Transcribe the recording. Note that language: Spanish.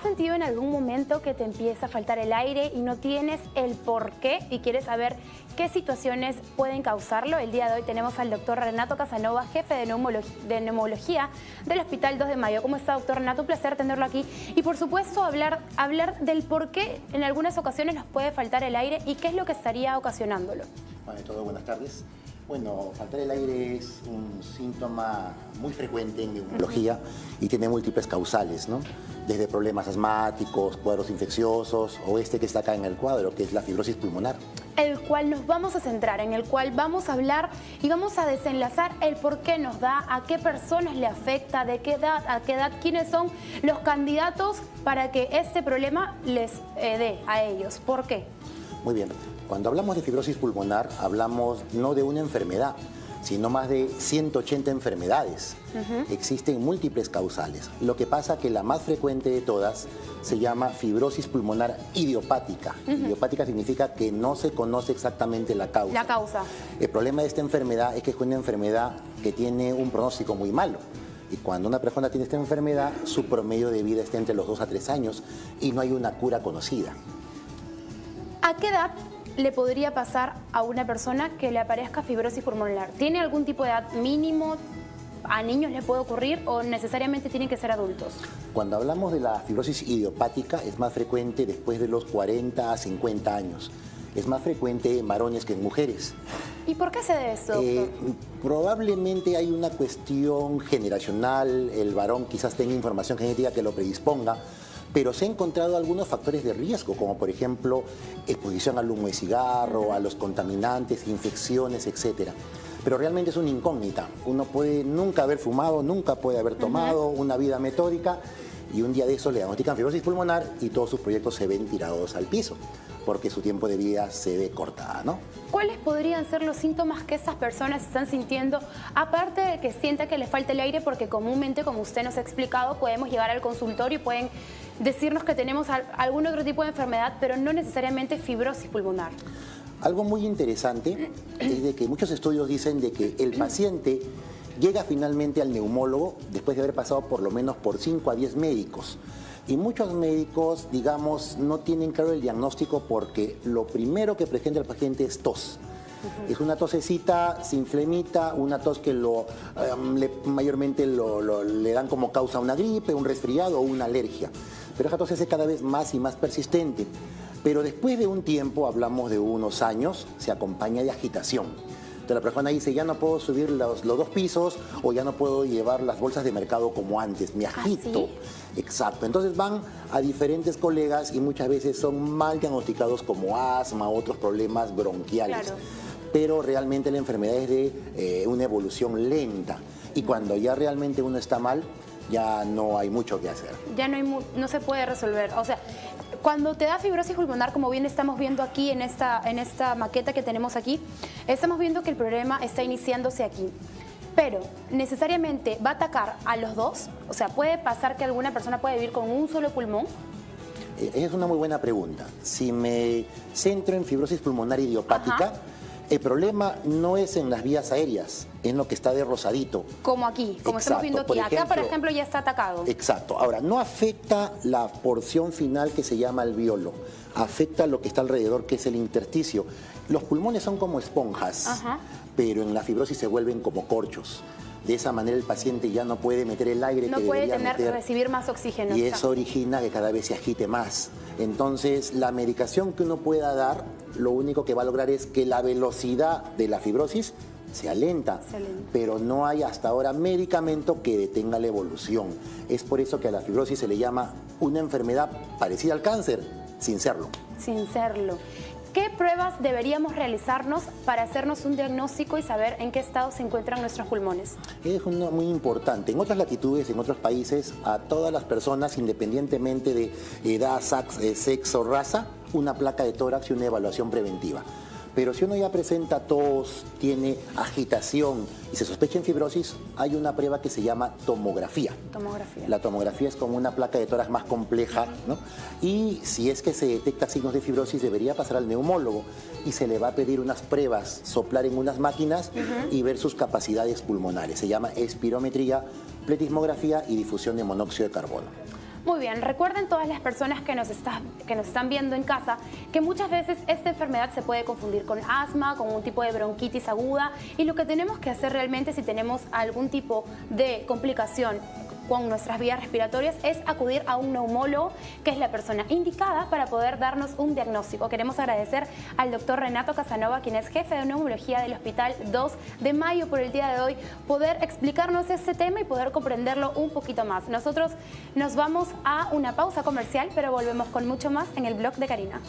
sentido en algún momento que te empieza a faltar el aire y no tienes el por qué y quieres saber qué situaciones pueden causarlo? El día de hoy tenemos al doctor Renato Casanova, jefe de neumología del Hospital 2 de Mayo. ¿Cómo está, doctor Renato? Un placer tenerlo aquí. Y por supuesto hablar del por qué en algunas ocasiones nos puede faltar el aire y qué es lo que estaría ocasionándolo. Bueno, de todo, buenas tardes. Bueno, faltar el aire es un síntoma muy frecuente en neumología y tiene múltiples causales, ¿no? Desde problemas asmáticos, cuadros infecciosos o este que está acá en el cuadro, que es la fibrosis pulmonar. El cual nos vamos a centrar, en el cual vamos a hablar y vamos a desenlazar el por qué nos da, a qué personas le afecta, de qué edad, a qué edad, quiénes son los candidatos para que este problema les dé a ellos. ¿Por qué? Muy bien. Cuando hablamos de fibrosis pulmonar, hablamos no de una enfermedad, sino más de 180 enfermedades. Existen múltiples causales. Lo que pasa que la más frecuente de todas se llama fibrosis pulmonar idiopática. Idiopática significa que no se conoce exactamente la causa. La causa. El problema de esta enfermedad es que es una enfermedad que tiene un pronóstico muy malo. Y cuando una persona tiene esta enfermedad, su promedio de vida está entre los 2 a 3 años y no hay una cura conocida. ¿A qué edad le podría pasar a una persona que le aparezca fibrosis pulmonar? ¿Tiene algún tipo de edad mínimo? ¿A niños le puede ocurrir o necesariamente tienen que ser adultos? Cuando hablamos de la fibrosis idiopática es más frecuente después de los 40 a 50 años. Es más frecuente en varones que en mujeres. ¿Y por qué se debe esto, doctor? Probablemente hay una cuestión generacional, el varón quizás tenga información genética que lo predisponga, pero se han encontrado algunos factores de riesgo, como por ejemplo exposición al humo de cigarro, a los contaminantes, infecciones, etc. Pero realmente es una incógnita. Uno puede nunca haber fumado, nunca puede haber tomado una vida metódica y un día de eso le diagnostican fibrosis pulmonar y todos sus proyectos se ven tirados al piso, porque su tiempo de vida se ve cortada, ¿no? ¿Cuáles podrían ser los síntomas que esas personas están sintiendo, aparte de que sienta que les falta el aire? Porque comúnmente, como usted nos ha explicado, podemos llegar al consultorio y pueden decirnos que tenemos algún otro tipo de enfermedad, pero no necesariamente fibrosis pulmonar. Algo muy interesante es de que muchos estudios dicen de que el paciente llega finalmente al neumólogo después de haber pasado por lo menos por 5 a 10 médicos. Y muchos médicos, digamos, no tienen claro el diagnóstico porque lo primero que presenta el paciente es tos. Es una tosecita sin flemita, una tos que mayormente le dan como causa una gripe, un resfriado o una alergia. Pero esa tos es cada vez más y más persistente. Pero después de un tiempo, hablamos de unos años, se acompaña de agitación. Entonces la persona dice, ya no puedo subir los 2 pisos o ya no puedo llevar las bolsas de mercado como antes, me agito. ¿Ah, sí? Exacto. Entonces van a diferentes colegas y muchas veces son mal diagnosticados como asma, otros problemas bronquiales. Claro. Pero realmente la enfermedad es de una evolución lenta y cuando ya realmente uno está mal, ya no hay mucho que hacer. Ya no se puede resolver. O sea, cuando te da fibrosis pulmonar, como bien estamos viendo aquí en esta maqueta que tenemos aquí, estamos viendo que el problema está iniciándose aquí. Pero necesariamente va a atacar a los dos. O sea, ¿puede pasar que alguna persona puede vivir con un solo pulmón? Es una muy buena pregunta. Si me centro en fibrosis pulmonar idiopática, el problema no es en las vías aéreas, es en lo que está de rosadito. Como aquí, como estamos viendo aquí. Acá, por ejemplo, ya está atacado. Exacto. Ahora, no afecta la porción final que se llama alveolo, afecta lo que está alrededor, que es el intersticio. Los pulmones son como esponjas, pero en la fibrosis se vuelven como corchos. De esa manera el paciente ya no puede meter el aire que debería meter. Recibir más oxígeno. Y eso origina que cada vez se agite más. Entonces, la medicación que uno pueda dar, lo único que va a lograr es que la velocidad de la fibrosis se alenta. Pero no hay hasta ahora medicamento que detenga la evolución. Es por eso que a la fibrosis se le llama una enfermedad parecida al cáncer, sin serlo. Sin serlo. ¿Qué pruebas deberíamos realizarnos para hacernos un diagnóstico y saber en qué estado se encuentran nuestros pulmones? Es muy importante. En otras latitudes, en otros países, a todas las personas, independientemente de edad, sexo, raza, una placa de tórax y una evaluación preventiva. Pero si uno ya presenta tos, tiene agitación y se sospecha en fibrosis, hay una prueba que se llama tomografía. La tomografía es como una placa de tórax más compleja, ¿no? Y si es que se detecta signos de fibrosis, debería pasar al neumólogo y se le va a pedir unas pruebas, soplar en unas máquinas y ver sus capacidades pulmonares. Se llama espirometría, pletismografía y difusión de monóxido de carbono. Muy bien, recuerden todas las personas que nos están viendo en casa que muchas veces esta enfermedad se puede confundir con asma, con un tipo de bronquitis aguda, y lo que tenemos que hacer realmente si tenemos algún tipo de complicación con nuestras vías respiratorias es acudir a un neumólogo, que es la persona indicada para poder darnos un diagnóstico. Queremos agradecer al doctor Renato Casanova, quien es jefe de neumología del Hospital 2 de Mayo, por el día de hoy poder explicarnos este tema y poder comprenderlo un poquito más. Nosotros nos vamos a una pausa comercial, pero volvemos con mucho más en el blog de Karina.